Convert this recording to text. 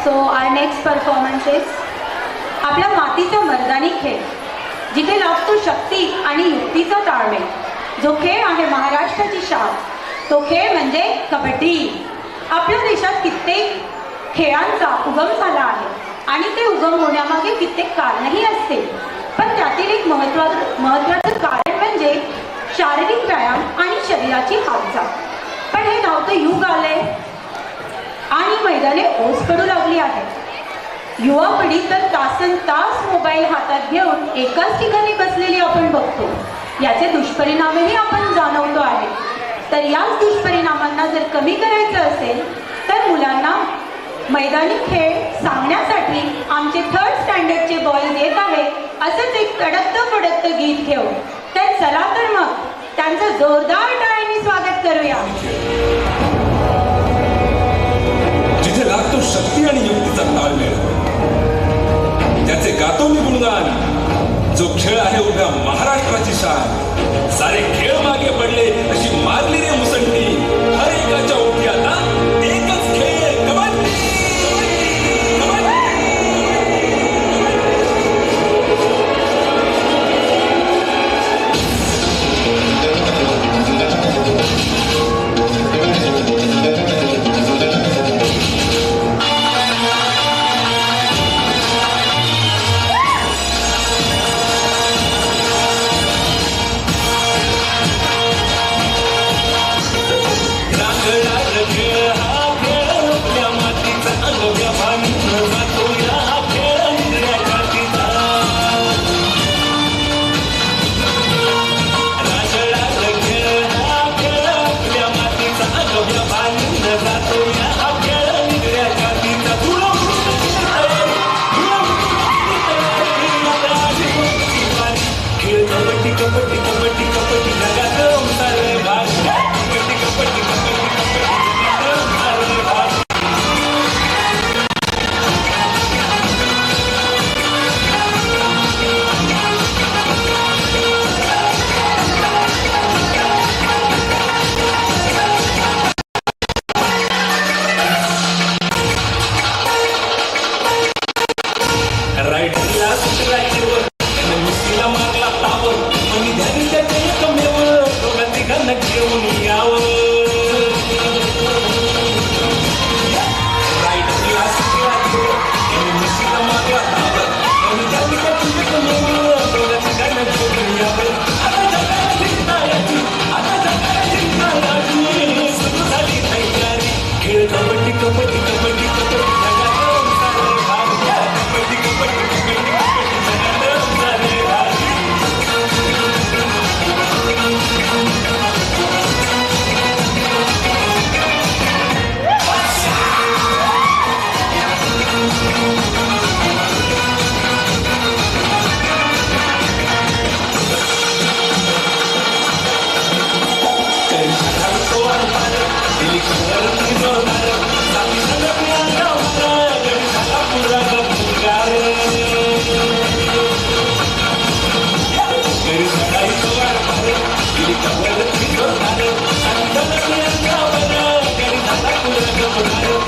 So our next performance is आपला मातीचा मर्दानी खेळ, जिथे लागतो शक्ती आणि युक्तीचा ताळमेळ. जो खेळ आहे महाराष्ट्राची शान, तो खेळ म्हणजे कबड्डी. आपल्या देशात कित्येक खेळांचा उगम झाला आहे आणि ते उगम होण्यामागे कित्येक कारणही असते. पण त्यातील एक महत्त्वाचं कारण म्हणजे शारीरिक व्यायाम आणि शरीराची हालचाल. पण हे धावतं युग आलंय आणि मैदाने ओस पडू लागली आहे. युवा पिढी तर तासन तास मोबाईल हातात घेऊन एकाच ठिकाणी बसलेली आपण बघतो. याचे दुष्परिणामही आपण जाणवतो आहे. तर याच दुष्परिणामांना जर कमी करायचं असेल तर मुलांना मैदानी खेळ सांगण्यासाठी आमचे 3rd स्टँडर्डचे बॉयज येत आहेत. असंच एक तडकतं गीत घेऊ. तर चला तर मग त्यांचं जोरदार टाळ्यांनी स्वागत करूया. जिथे लागतो शक्ती आणि युक्तीचा ताळमेळ, त्याचे गातो मी गुणगान. जो खेळ आहे उभ्या महाराष्ट्राची शान. सारे खेळ मागे पडले अशी मारली रे मुसंडी. हर एकाच्या ओठी आता एकच खेळ, कबड्डी. Come on.